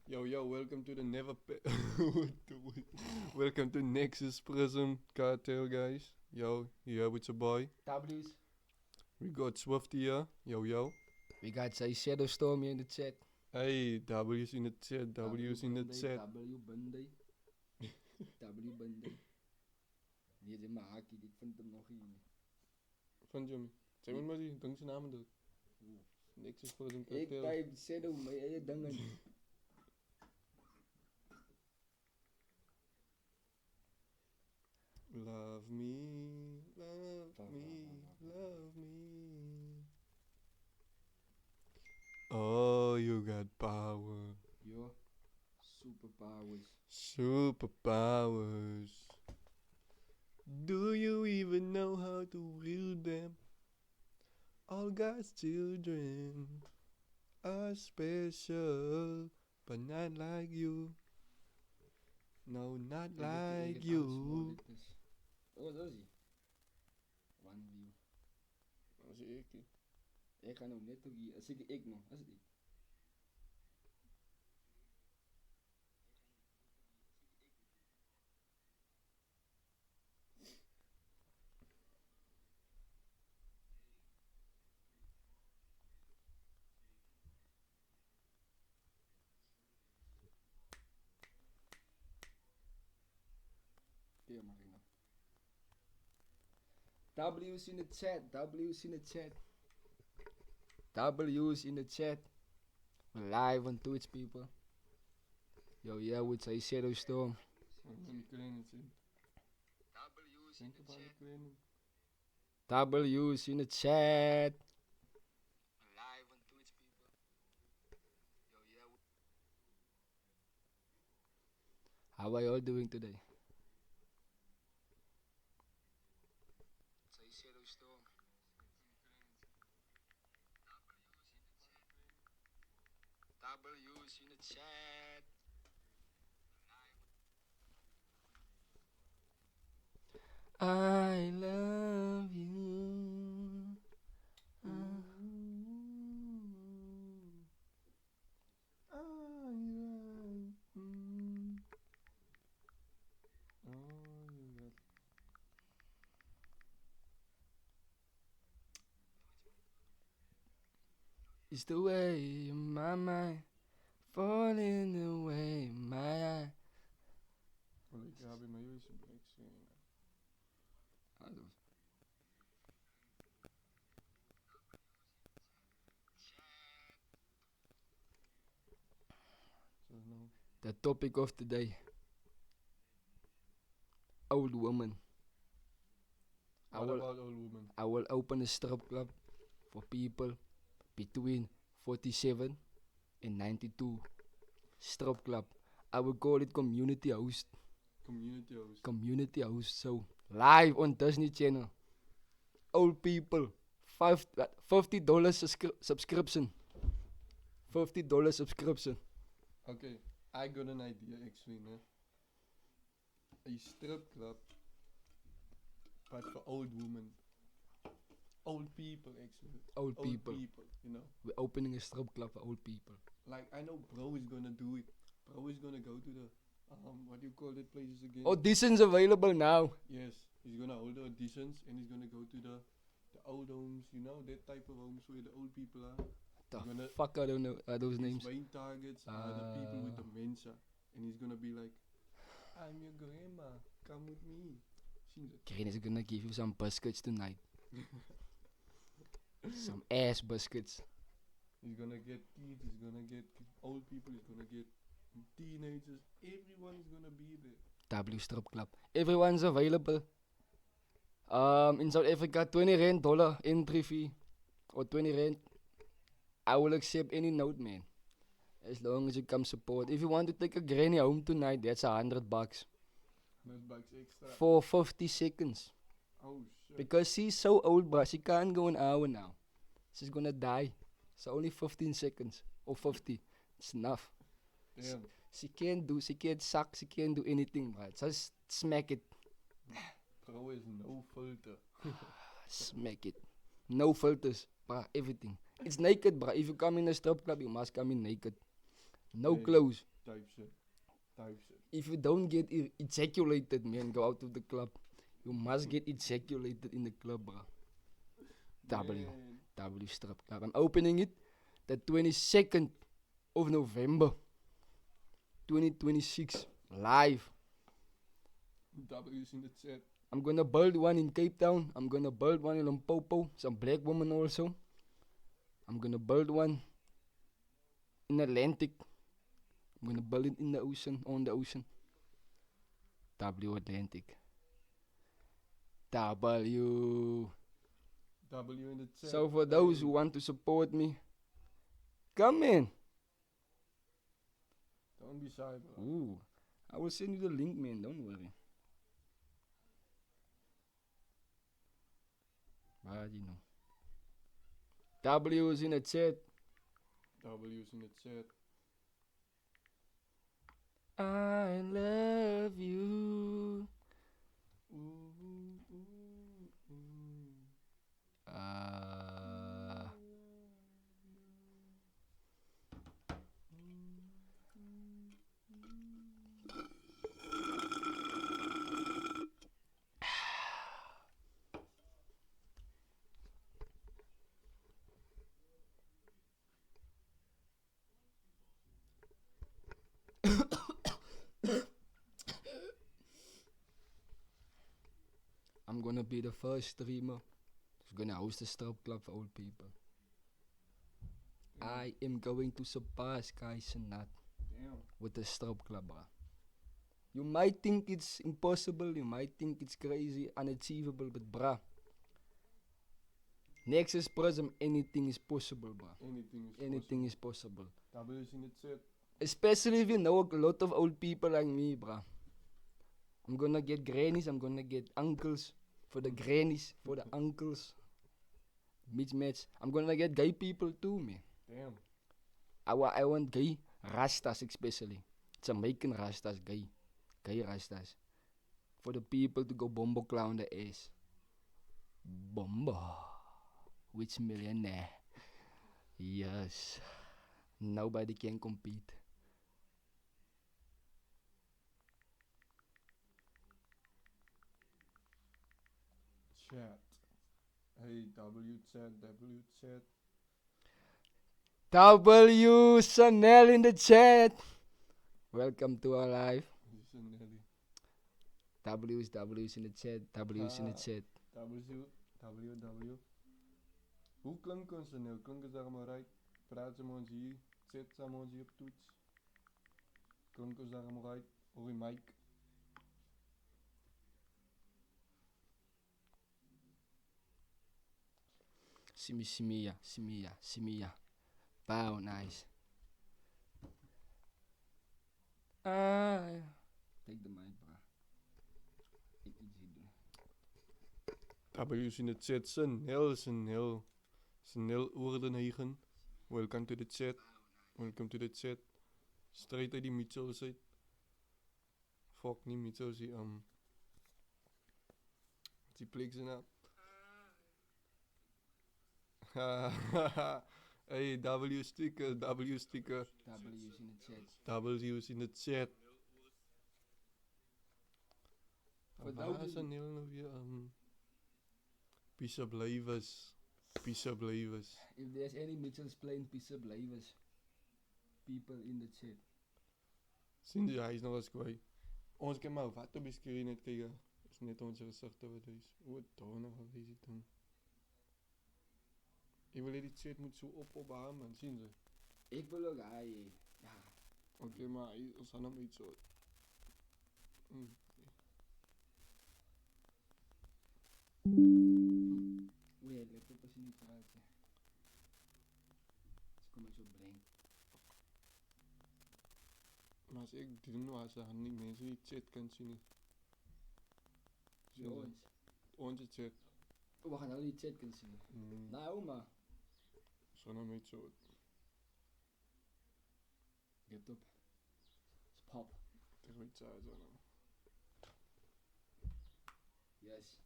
Yo, welcome to the welcome to Nexus Prism Cartel, guys. Yo, here with your boy. W's. We got Swifty here. Yo. We got say Shadow Storm hier in de chat. Hey, W's in the chat. W's in the chat. W Bundy. W Bundy. Die is in mijn haakje, ik vind hem nog hier. Van Jimmy. Zeg maar die, dank zijn namen door. Nexus Prism Ik Cartel. bij Shadow, maar jij dingen. Love me, love me, love me. Oh, you got power. Yo, superpowers. Superpowers. Do you even know how to wield them? All God's children are special, but not like you. No, not like you. Oh, dat is hij. One view. Dat is ik. Ik ga nou net ook hier. Als ik nog, dat is het ik. Ja, mag ik nog. W's in de chat, W's in de chat. W's in de chat. We're live on Twitch, people. Yo, yeah, would say Shadow Storm. Die kleine zin. Denk op alle kleine. W's in the chat. We're live on Twitch, people. Yo, yeah. How are you all doing today? Say Shadow Storm. W's in the chat. I love you. It's the way my mind falling the way my eye. Ik heb in mijn juist een break zien. The topic of the day. Old woman. What about old woman? I will open a strip club for people between 47 and 92. Strip club. I will call it community host. Community host. Community host. So live on Disney Channel. Old people. $50 subscription. $50 subscription. Okay, I got an idea actually, man. A strip club, but for old women. Old people actually. Old people. you know. We're opening a strip club for old people. Like I know bro is gonna do it. Bro is gonna go to the what do you call that places again? Auditions available now. Yes, he's gonna hold the auditions and he's gonna go to the old homes, you know, that type of homes where the old people are. The fuck I don't know those names. His main targets are the people with dementia, and he's gonna be like, "I'm your grandma, come with me." Kane is gonna give you some biscuits tonight. Some ass biscuits. He's gonna get kids, he's gonna get old people, he's gonna get teenagers. Everyone is gonna be there. W Strip Club. Everyone's available. In South Africa, 20 rand dollar entry fee. Or 20 rand. I will accept any note, man. As long as you come support. If you want to take a granny home tonight, that's $100. $100 extra. For 50 seconds. Oh shit. Because she's so old, bruh. She can't go an hour now. She's gonna die. So only 15 seconds. Or 50. It's enough. Damn. She can't suck, she can't do anything, bruh. Just smack it. Bro is no filter. Smack it. No filters, bruh. Everything. It's naked, bruh. If you come in a strip club, you must come in naked. No Hey. clothes. type shit. Type shit. If you don't get ejaculated, man, go out of the club. You must get ejaculated in the club, bro. W. Man. W strip club. I'm opening it the 22nd of November, 2026, live. W's in the chat. I'm gonna build one in Cape Town. I'm gonna build one in Limpopo. Some black woman also. I'm gonna build one in Atlantic. I'm gonna build it in the ocean, on the ocean. W Atlantic. W. W in the chat. So for those who want to support me, come in. Don't be shy, bro. Ooh, I will send you the link, man. Don't worry. But you know. W is in the chat. W's in the chat. I love you. Ooh, ooh, ooh. I'm gonna be the first streamer who's gonna host a strip club for old people. I am going to surpass Kai Sanat Damn. with the strip club, bruh. You might think it's impossible, you might think it's crazy, unachievable, but bruh, Nexus Prism, anything is possible, bruh. Anything is Anything is possible. W's in the chat. Especially if you know a lot of old people like me, bruh. I'm gonna get grannies, I'm gonna get uncles. For the grannies, for the uncles. Mismatch. I'm gonna get gay people too, man. Damn. I want gay Rastas especially. Jamaican Rastas, gay. Gay Rastas. For the people to go bombo clown the ass. Bombo. Which millionaire? Yes. Nobody can compete. Chat. Hey, W chat. W chat. W Chanel in the chat. Welcome to our live. Listen, Nelly. W's in the chat. W's in the chat. W. Hoe klinkt ons nou? Klink ons daar maar right? Praat ze maar ons hier. Zet ze maar ons hier op toets. Klink ons daar maar right? Hoor je mic? Simia. Wow, nice. Take the mic, bro. Ik iets hier doen. W's in de chat. Snel Oordenhagen. Welcome to the chat. Welcome to the chat. Straight uit die Mitchells uit. Fuck nie Mitchells die die plek zijn naam. Hey, W sticker. W's in the chat. W's in de chat. Voor Waar those is who- een heel nou weer Peace Blijvers. If there's any Mitchells playing Pizza Blavers, people in the chat. Sien jy, hy is nog eens kwijt. Ons kan maar wat op die screen net kijken. Is net onze gezichten wat is. Wat daar nog wat is het doen. Ik wil die chat moet zo op haar man, zien ze. Ik wil ook hij. Ja. Oké, maar ons gaan hem iets zo. Wait, laptop is niet eruit. Dus kom ik zo blank. Maar als ik dit nou als dan niet mensen die chat kan zien. Zo ons. Onze chat. We gaan al die chat kunnen zien. Nou maar. Zo dan iets zo. Laptop. Pop. Tegen iets uit zo. Yes.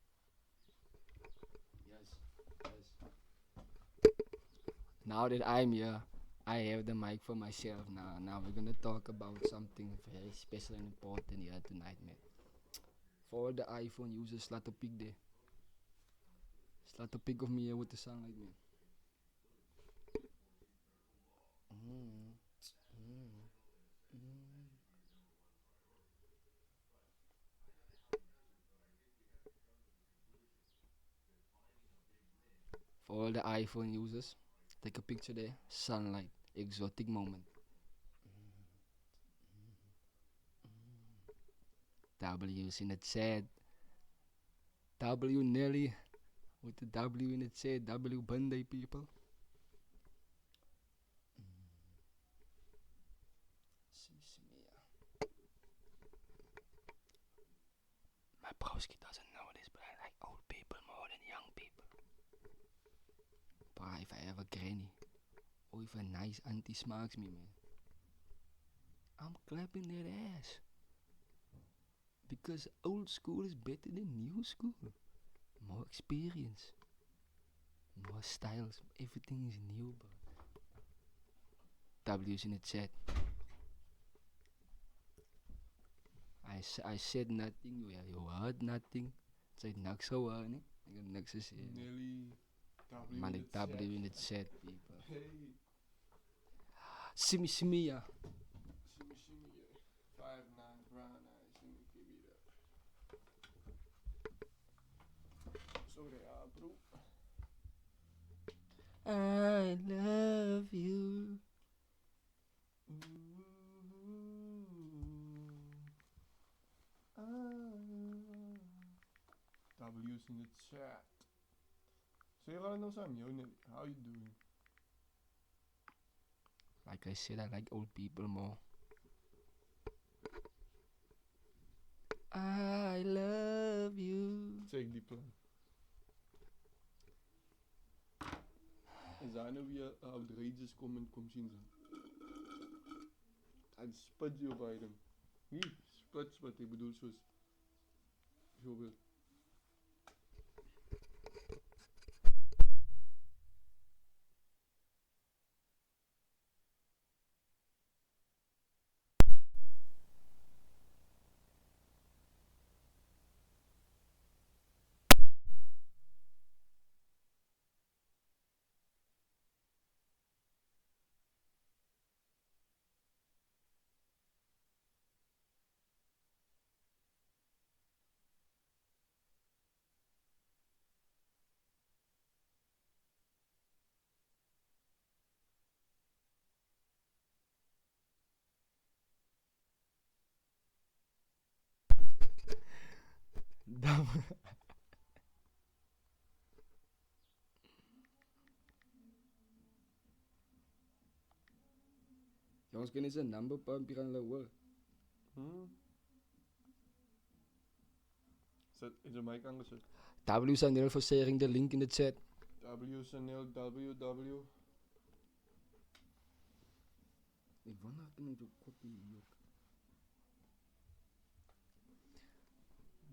Now that I'm here, I have the mic for myself now. Now we're gonna talk about something very special and important here tonight, man. For all the iPhone users, laat op piek there. Laat op piek of me here with the sunlight, man. Mm, mm, mm. For all the iPhone users, take a picture there. Sunlight, exotic moment. W's in the chat. W Nelly with the W in the chat. W Bunday people. My broski doesn't know this, but I like old people more than young people. But if I have a granny or if a nice auntie smacks me, man, I'm clapping their ass. Because old school is better than new school. More experience, more styles, everything is new, bro. W's in the chat. I said nothing, well, you heard nothing. Say niks gehoor nie. Ek het niks gesê. Nelly. W Man, in die the W chat. in the chat, people. Hey. Simi Simi, ja. Shimmy, shimmy, yeah. 5'9", brown eyes, shimmy, give it up. So they are, bro. I love you. W's in the chat. Say hello no Sam, yo Nelly. How you doing? Like I said, I like old people more. I love you. Check die plan. Is daar nou weer outrageous comment kom sien zo? Hij spit je op item. Nie spits wat ik bedoel soos bijvoorbeeld. Jongens, kunnen ze een number pump hier aan de hoor? Is er mic aangezet? W Sanel for sharing the link in the chat. W Chanel WW. Ik wonder of ik zo kopie hier.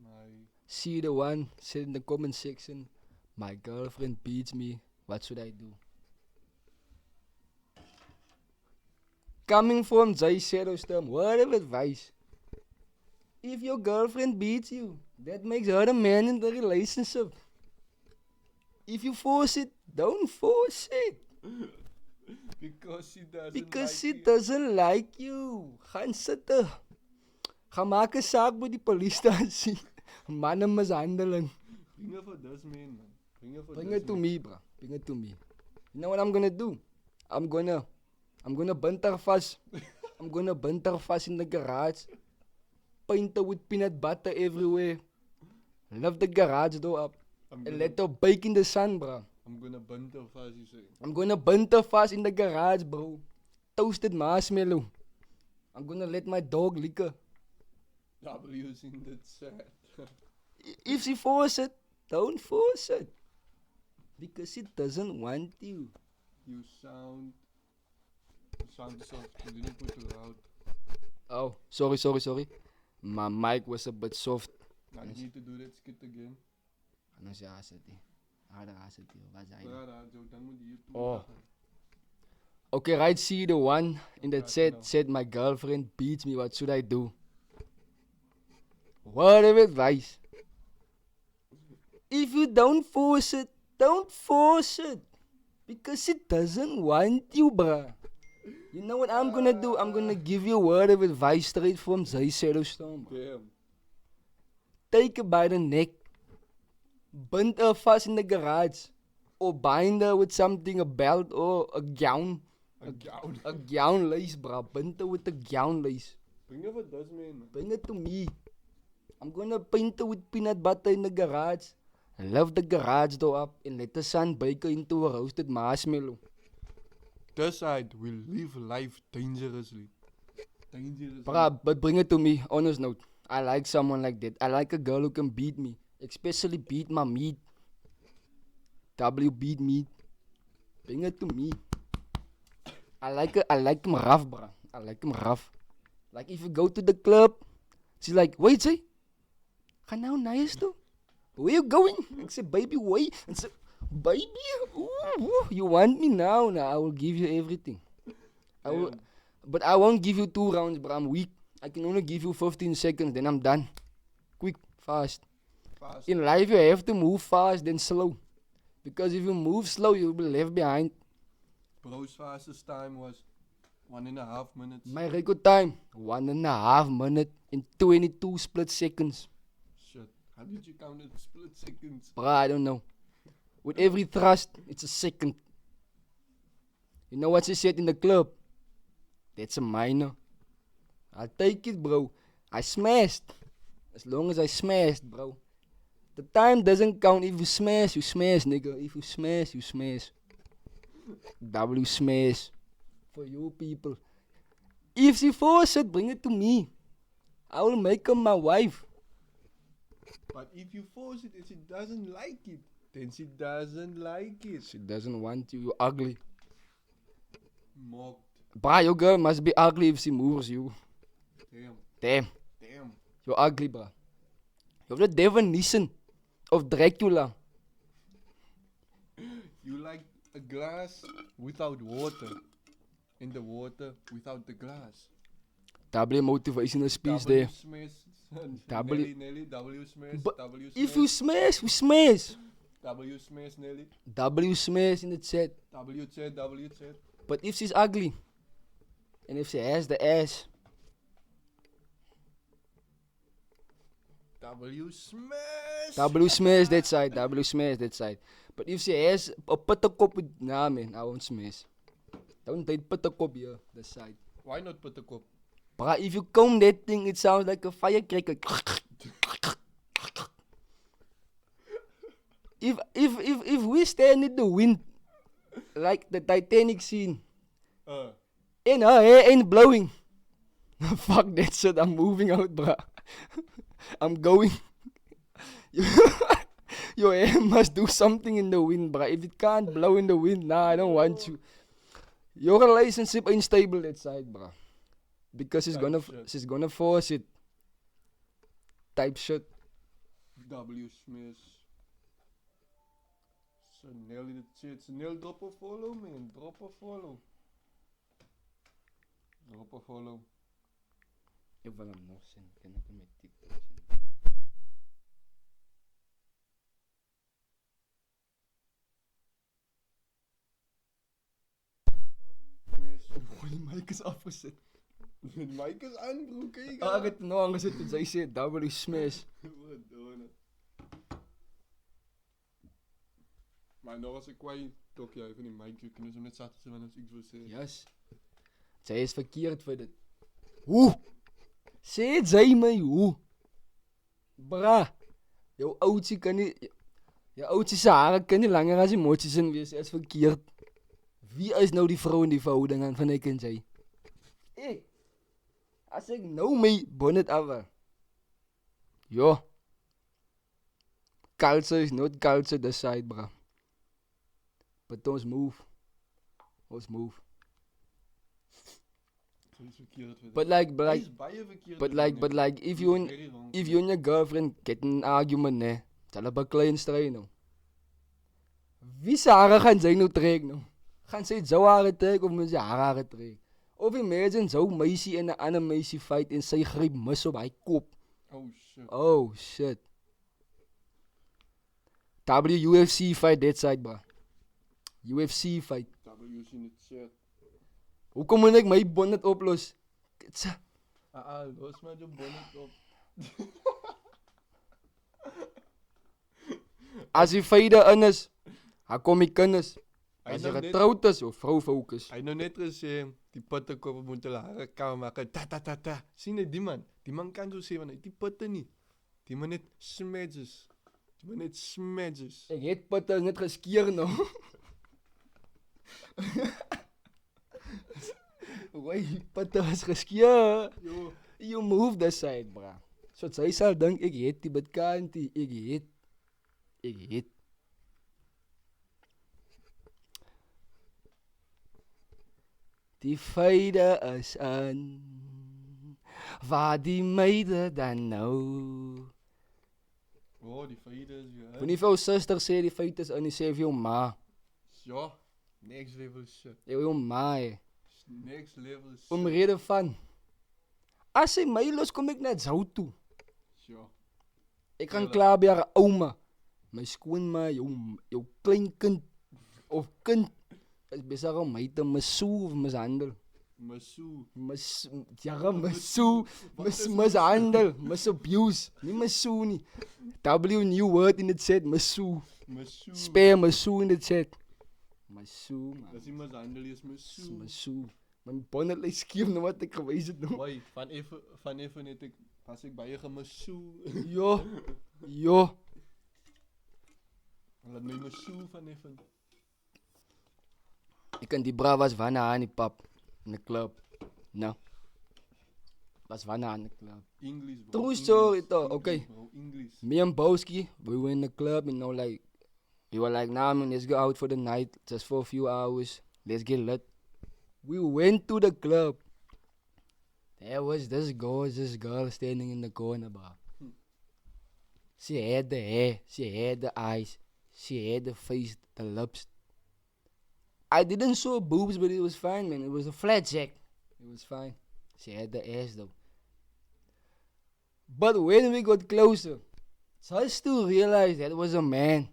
My See the one said in the comment section, my girlfriend beats me. What should I do? Coming from Jay Shadowstorm, word of advice. If your girlfriend beats you, that makes her the man in the relationship. If you force it, don't force it. because she doesn't Because like she you. doesn't like you. Gaan zitten. Ga maak 'n saak by die polisiestasie. Mannenmishandeling. Bring her for this man, man. Bring it to me, bro. Bring it to me. You know what I'm gonna do? I'm gonna bind her vast. I'm gonna bind her vast in the garage. Paint her with peanut butter everywhere. Lift the garage door up. I'm And gonna, let her bake in the sun, bro. I'm gonna bunt her fast, you say. I'm gonna bind her vast in the garage, bro. Toasted marshmallow. I'm gonna let my dog lick her. W's in the chat. If she force it, don't force it. Because she doesn't want you. You sound soft. You didn't put it loud. Oh, sorry. My mic was a bit soft. Now you need to do that skit again. Ano siya asset eh. Ada asset eh. Wat zei je? Ja, dan moet je Oh. Okay, right, see the one in the Okay, chat no. said my girlfriend beats me. What should I do? Word of advice. If you don't force it, don't force it. Because it doesn't want you, bruh. You know what I'm gonna do? I'm gonna give you a word of advice straight from Zay Shadowstone. Damn. Take her by the neck. Bind her vast in the garage. Or bind her with something, a belt or a gown. A gown. A gown lace, bruh. Bind her with a gown lace. Bring over this man. Bring it to me. I'm gonna paint her with peanut butter in the garage. And lift the garage door up and let the sun bake her into a roasted marshmallow. This side will live life dangerously. Dangerously. Bruh, but bring it to me. Honest note. I like someone like that. I like a girl who can beat me. Especially beat my meat. W beat meat. Bring it to me. I like him rough, bruh. I like him rough. Like if you go to the club, she's like, wait, say, ga nou nice toe? Where you going? I say, baby, wait. I say, baby, ooh, you want me now? Now I will give you everything. But I won't give you 2 rounds, bro. I'm weak. I can only give you 15 seconds, then I'm done. Quick, fast. Fast. In life, you have to move fast, then slow. Because if you move slow, you'll be left behind. Bro's fastest time was 1.5 minutes. My record time, 1.5 minutes in 22 split seconds. Shit. How did you count it? Split seconds. Bruh, I don't know. With every thrust, it's a second. You know what she said in the club? That's a minor. I'll take it, bro. I smashed. As long as I smashed, bro. The time doesn't count. If you smash, nigga. If you smash, you smash. W smash. For you people. If she force it, bring it to me. I will make her my wife. But if you force it and she doesn't like it, then she doesn't like it. She doesn't want you. You're ugly. Mocked. Bruh, your girl must be ugly if she moves you. Damn. Damn. Damn. You're ugly, bruh. You're the definition of Dracula. You like a glass without water. And the water without the glass. W motivational speech W there. smash. W- Nelly. W smash. But W smash. if you smash, we smash. W smash Nelly. W smash in the chat. W chat. W chat. But if she's ugly, and if she has the ass, W smash. W smash that side. W smash that side. But if she has a patakop with, nah man, I won't smash. Don't date patakop here, the side. Why not put the cup? Bruh, if you comb that thing, it sounds like a firecracker. If we stand in the wind, like the Titanic scene, and her hair ain't blowing, fuck that shit, I'm moving out, bruh. I'm going. Your hair must do something in the wind, bruh. If it can't blow in the wind, nah, I don't want you. Your relationship ain't stable that side, bruh. Because she's gonna force it. Type shit. W smash. So Nelly the chat. So Nel, drop a follow, man. Drop a follow. Drop a follow. Ik wil hem nog zien. Kan ik hem met TikTok zien? Smash. Oh, die mic is afgezet. De mic is aan, bro. Kijk. Ah, ik heb het nog aangezet toen zij zei W smash. Wat doen het? Maar nog als ik kwijt, toch jij van die mic, je kunnen zo net zaten zijn als ik wil zeggen. Yes. Zij is verkeerd voor dit. Hoe? Zeg zij mij hoe? Bra. Jouw oudje kan niet... Jouw oudje Sarah kan niet langer als emoties in wees. Zij is verkeerd. Wie is nou die vrouw in die verhouding van ik en zij? Ik. Als ik nou mee bonnet af. Jo. Culture is not culture this side, bra. But ons move. Ons move. But like, if you and your girlfriend get in an argument, ne, sal op 'n klein stryd nou. Wie Sarah gaan sy nou trek nou? Gaan sy jou hare trek of moet jy haar hare trek? Of imagine jou meisie en 'n ander meisie fight en sy gryp mis op hy kop. Oh shit. Oh shit. WUFC fight that side, bro. UFC fight. W's in the chat. Hoekom moet ek my bonnet oplos? Kitsa. Los maar jou bonnet op. As die feide in is, dan kom die kinders. Hy As jy nou net- getroud is of vrou fokus. Hy nou net gesê, die pottekoppe moet hulle hare kam maak. Ta. Sien jy die man? Die man kan so sê, want hy het die potte nie. Die man net smedges. Ek het putte net geskeer nou. Why putte was geskeer? Jo. You move the side, bra. So sy sal dink ek het die bitkantie, ek het. Die feide is in, waar die meide dan nou. Oh, die feite is weer. Moenie vir jou suster sê die feite is in, nie sê vir jou ma. Ja, next level shit. Jou ma, Next level shit. omrede van. As sy my los, kom ek net zou toe. Ja. Ek gaan Tuurlijk. klaar by haar ouma. My skoonma, jou kleinkind of kind is besig om my te missoe of mishandel. Masu. Mishandel, misabuse. Nie missoe nie. W new word in the chat, missoe. Masu. Spare missoe in the chat. Missoe, man. Dis iemand handel is Masu. Missoe. My bonnet lyk skeef nou wat ek gewys het nou. Wai, van even net ek pas ek baie gemasu. Jo. Laat my masu van even. Ek en die bra was wanneer aan die pap in the club. Nou. Was wanneer aan die club. English bro. True English, story though, English, okay. Bro, English. Me and Bowski, we were in the club, you know, like, we were like, nah, man, let's go out for the night, just for a few hours, let's get lit. We went to the club. There was this gorgeous girl standing in the corner, bro. She had the hair, she had the eyes, she had the face, the lips. I didn't show boobs, but it was fine, man. It was a flat jack. It was fine. She had the ass, though. But when we got closer, so I still realized that was a man.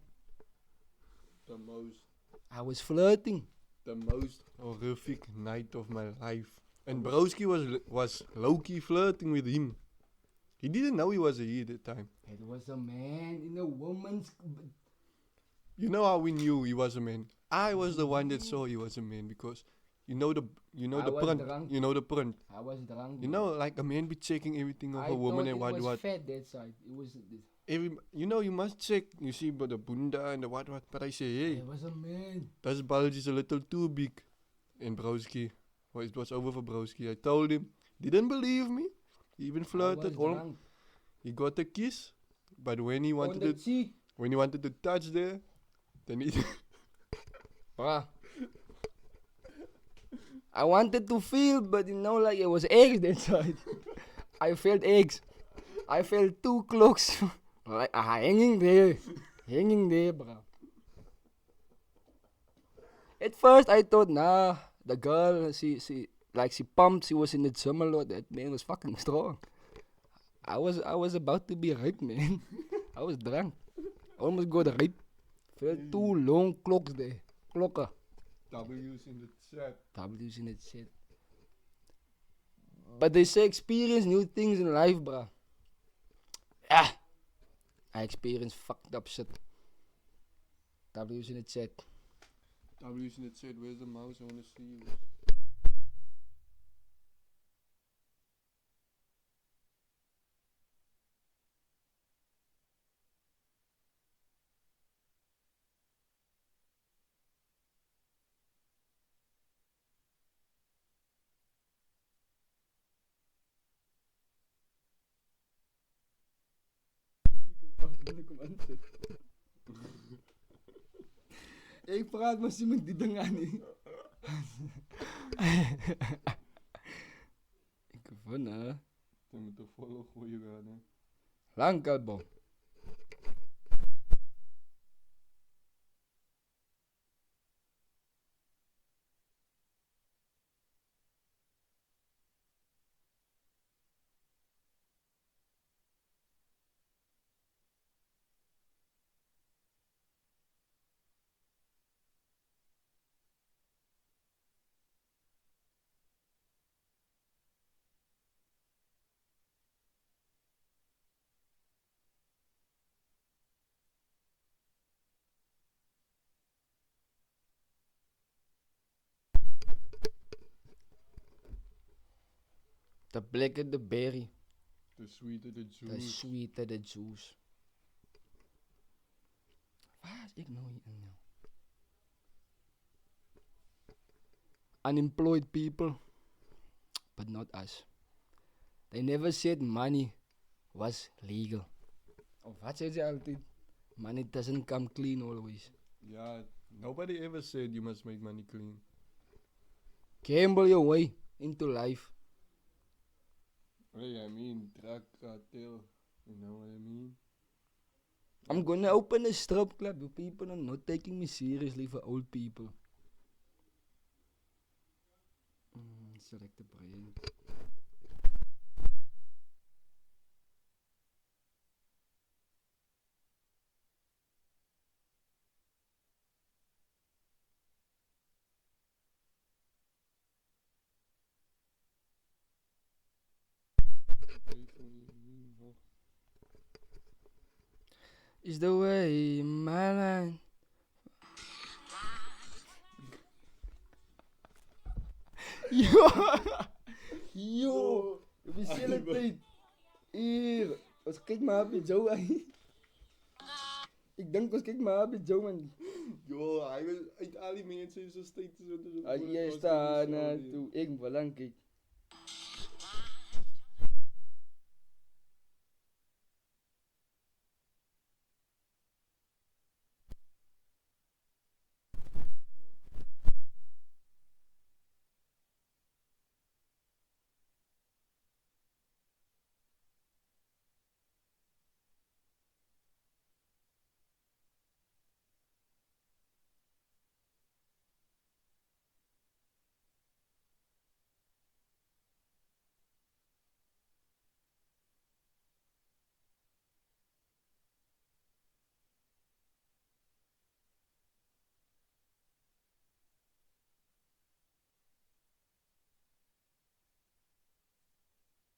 I was flirting. The most horrific night of my life. And Broski was low-key flirting with him. He didn't know he was a he at the time. It was a man in a woman's. You know how we knew he was a man? I was the one that saw he was a man because you know the I was print. drunk. You know the print. I was drunk. You know, like a man be checking everything of I a woman thought and it what was what. fat that side. It was. You know, you must check. You see, but the bunda and the what. But I say, hey, It was a man. this bulge is a little too big. And Broski, well, it was over for Broski. I told him, didn't believe me. He even flirted. I was drunk. He got a kiss, but when he On wanted the to, cheek. when he wanted to touch there, then he. Bruh. I wanted to feel, but you know, like it was eggs that side. I felt eggs. I felt 2 clocks. Like hanging there. Hanging there, bruh. At first, I thought, nah, the girl, she pumped, she was in the gym a lot. That man was fucking strong. I was about to be raped, man. I was drunk. Almost got raped. Felt 2 long clocks there. Klokken. W's in the chat. W's in the chat. But they say experience new things in life, bruh. Ah! I experienced fucked up shit. W's in the chat. W's in the chat. Where's the mouse? I want to see you. Ik praat maar met die dingen niet. Ik vond hè. Je moet de volle goeie gaan, hè. Lang kalbo. The blacker the berry, The sweeter the the juice. sweeter the juice. Waar is ik nou hier nou? Unemployed people, but not us. They never said money was legal. Of wat zei ze altijd? Money doesn't come clean always. Yeah, nobody ever said you must make money clean. Gamble your way into life. Hey, I mean, drug cartel. You know what I mean? I'm gonna open a strip club. You people are not taking me seriously for old people. Select the brain. Is the way my line. Yo! Yo! We zien het niet. Hier. Als kijk maar op je Joe aan. Ik denk als kijk maar op je Joe man. Yo, hij wil uit al die mensen in zijn steeds zo. Als jij staat naartoe. Ik belang kijk.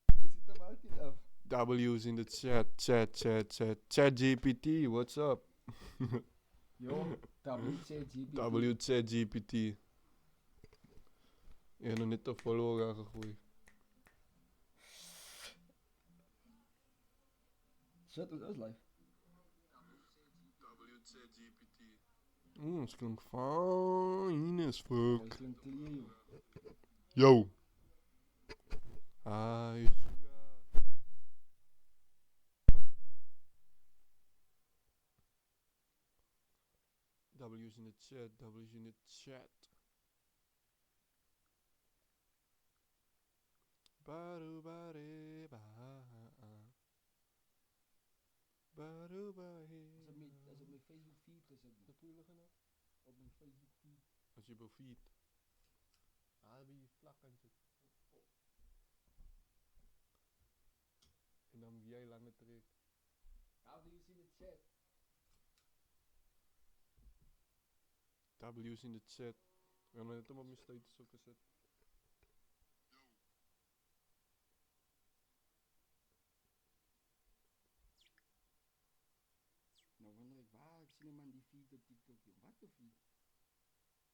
Ik zit hem altijd af. W's in the chat GPT, what's up? Yo, WCGP. WChat GPT. Je hebt nog net de follower aangegooid. Shut up, dat is live. WChat GPT. Dat klinkt fijn as fuck. Dat klinkt clear, joh. Yo. Hi, W's in the chat, W's in the chat. Baru bare ba. Baru bare. Dat is op mijn Facebook feed gezet. Wat wil je gaan? Op mijn Facebook feed. Als je op feed. Ah, ben je vlak aan het zitten. En dan jij lange trek. W's in de chat. W's in de chat. We gaan net hem op mijn status ook gezet. Nou wonder ik waar ik zie hem aan die feed op TikTok, joh. Wat de feed?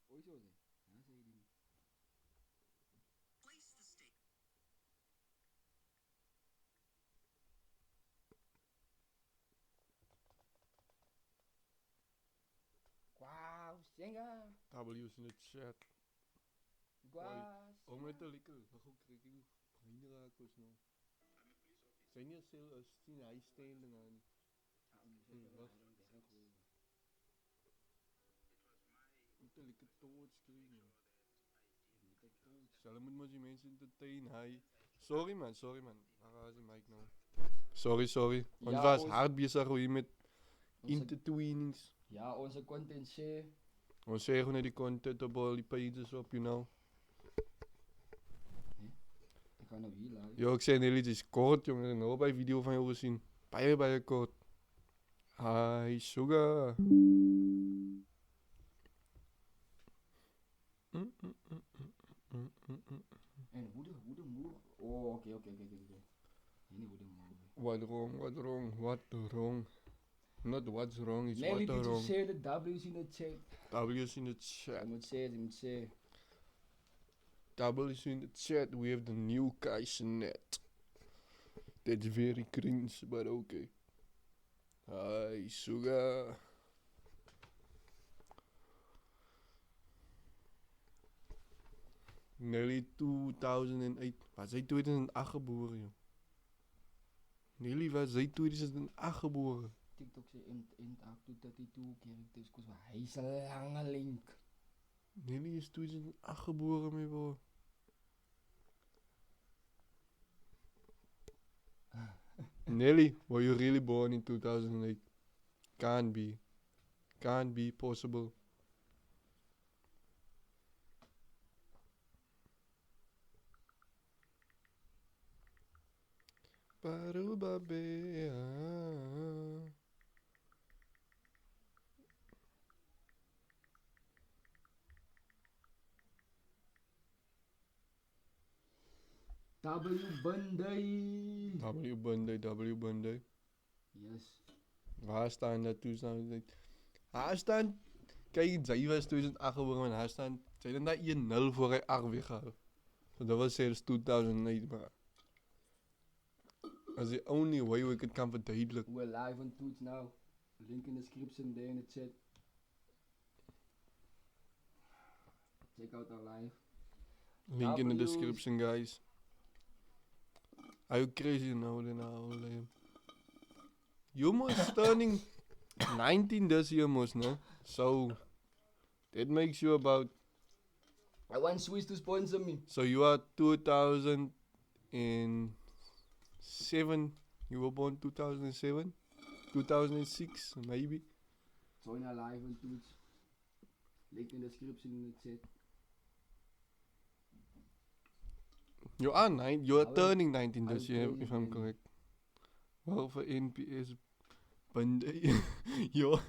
Ooit zo zijn? Ja, zei die niet. Wauw, zinga. W's in de chat. Guas. Om met de likken. We gaan kijken. Vrienden raken nou. Zijn je zelf zien hij stelen aan. Met de likken toorts krijgen. Zal moet maar die mensen entertain hij. Sorry man. Waar was die mic nou? Sorry. Want Ja, was ons- hard bezig hoe je met Onze- intertwinings. Ja, onze content share. We zeggen naar die content op al die pages op, you know. Ik ga nou hier live. Yo, ik zei net iets kort, jongen. Ik heb nog bij een video van jou gezien. Bij kort. Hi, sugar. En hoe de moer. Oh, oké. Nee, hoe de moer. What wrong? Not what's wrong, it's Nelly, what did you wrong. share the W's in the chat? W's in the Je chat. moet zeggen. Double is in the chat. We have the new Kaisenet. That's very cringe, but okay. Hi, Sugar. Nelly 2008. Was hij 2008 geboren, joh? Nelly was hij 2008 geboren. TikTok sê end up to 32 characters kos maar hy is 'n lange link. Nelly is 2008 geboren, my boy. Nelly, were you really born in 2008? Can't be. Can't be possible. Parubabea. W Bundy. W Bundy. Yes. Waar staan dat 2008? Haar staan, kijk, zij was 2008 geboren en haar staan, zij dan dat 1-0 voor hij 8 weggehaald. So dat was zelfs 2008, maar that's the only way we could come verduidelijk. We're live on Twitch now. Link in the description there in the chat. Check out our live. Link in the W's. description, guys. Are you crazy now? You must turning 19 this year, must, no? So that makes you about. I want Swiss to sponsor me. So you are 2007. You were born 2007, 2006, maybe. Join our live on Twitch. Link in the description in the chat. You are You are I will- turning 19 this I'm year, turning if I'm 19. correct. Well, for NPS, Bundy, yo,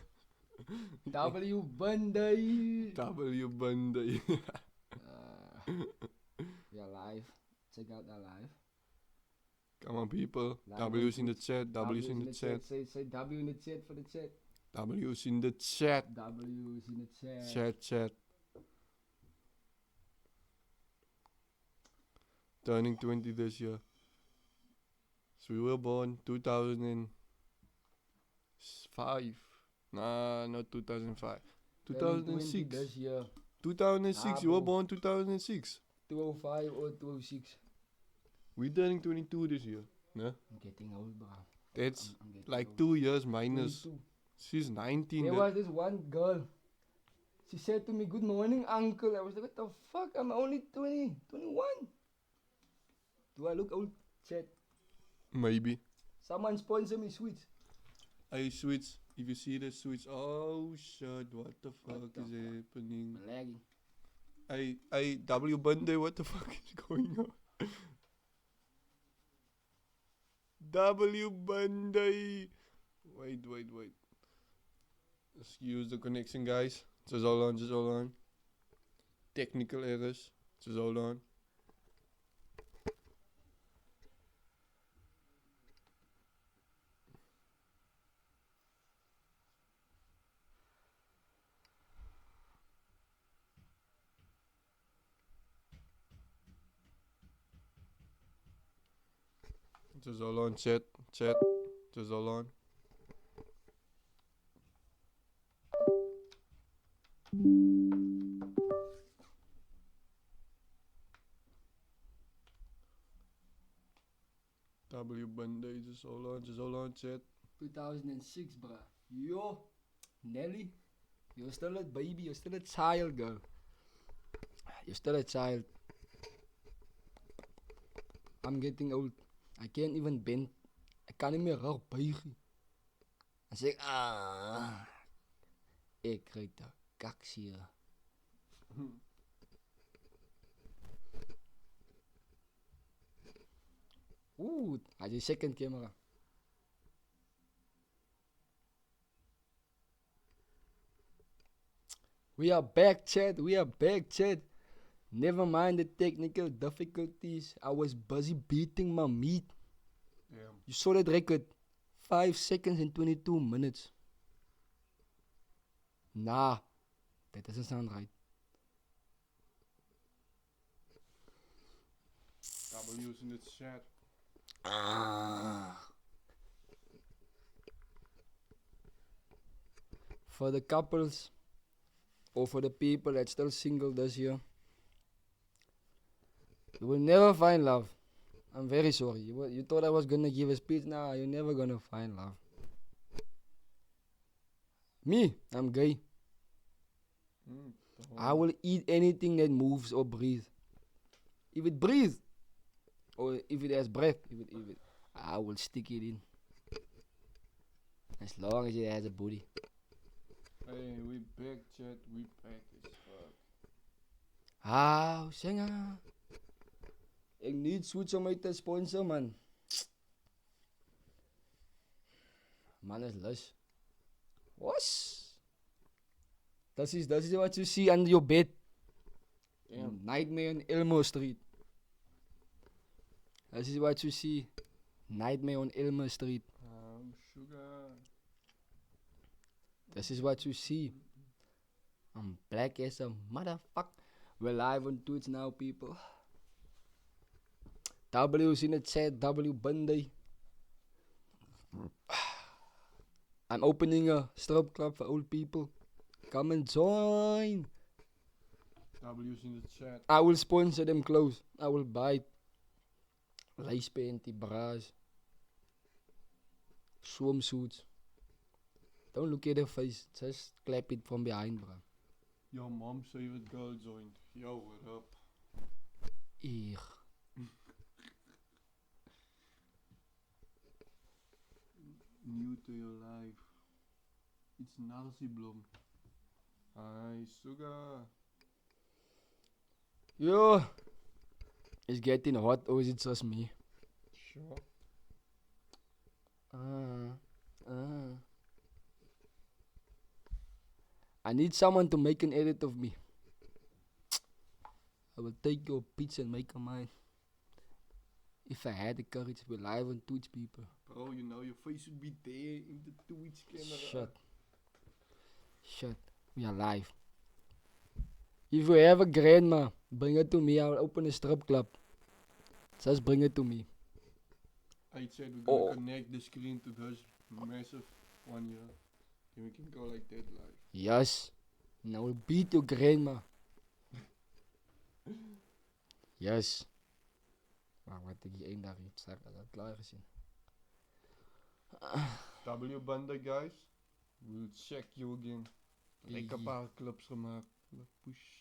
W Bundy. W Bundy. We are live. Check out our live. Come on, people. Live on W's in the Twitch. chat. W's in the chat. Say W in the chat for the chat. W's in the chat. W's in the chat. Chat. Turning 20 this year. So we were born 2005. Nah, not 2005. Turning 20 2006. this year. 2006. Ah, You were bro. born 2006. 205 or 206. We're turning 22 this year. No? I'm getting old, bro. That's I'm getting like old. 2 years minus. 22. She's 19. There was this one girl. She said to me, "Good morning, uncle." I was like, "What the fuck? I'm only 20, 21. Do I look old? Chat. Maybe. Someone sponsor me sweets. I switch. If you see the switch. Oh shit. What the fuck the is fuck? happening? I'm lagging. W Bundy, what the fuck is going on? W Bundy. Wait. Excuse the connection, guys. Just hold on. Technical errors. Just hold on. Just hold on, chat. Just hold on. W Bundy, just hold on, chat. 2006, bruh. Yo, Nelly, you're still a baby. You're still a child, girl. You're still a child. I'm getting old. I can't even bend. Ik kan niet meer rug buigen. Dan zeg ik, ik krijg de kaksier. Oeh, hij is second camera. We are back, chat. Never mind the technical difficulties. I was busy beating my meat. Damn. You saw that record. 5 seconds and 22 minutes. Nah, that doesn't sound right. W's in the chat. For the couples or for the people that's still single this year, you will never find love. I'm very sorry. You thought I was gonna give a speech? Nah, you're never gonna find love. Me, I'm gay. I will eat anything that moves or breathes. If it breathes, or if it has breath, if it, I will stick it in. As long as it has a booty. Hey, we back, chat. We back as fuck. Senga. Ik need switch om mij te sponsoren, man. Man is lus. What? That is what you see under your bed. Damn. Nightmare on Elmo Street. That is what you see. Nightmare on Elmo Street. Sugar. This is what you see. I'm black as a motherfucker. We're live on Twitch now, people. W's in the chat, W Bundy. I'm opening a strip club for old people. Come and join. W's in the chat. I will sponsor them clothes. I will buy lace panty, bras, swimsuits. Don't look at their face. Just clap it from behind, bro. Your mom's favorite girl joined. Yo, what up? Eer. New to your life. It's Narcy Blom. Hi, sugar. Yo. It's getting hot, or is it just me? Sure. I need someone to make an edit of me. I will take your pitch and make a mine. If I had the courage to be live on Twitch, people. Bro, you know your face would be there in the Twitch camera. Shut. We are live. If you have a grandma, bring it to me. I will open a strip club. Just bring it to me. I said we're gonna connect the screen to this massive one here. Then we can go like that live. Yes. And I will beat your grandma. Yes. Maar wat ik die één dag iets zeg, dat had klaar gezien. W Banda guys. We'll check you again. Lekker paar clips gemaakt. Push.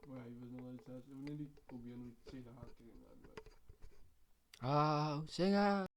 Maar je was nog wel iets uit. We hebben niet proberen om het te haken inderdaad. Zingen.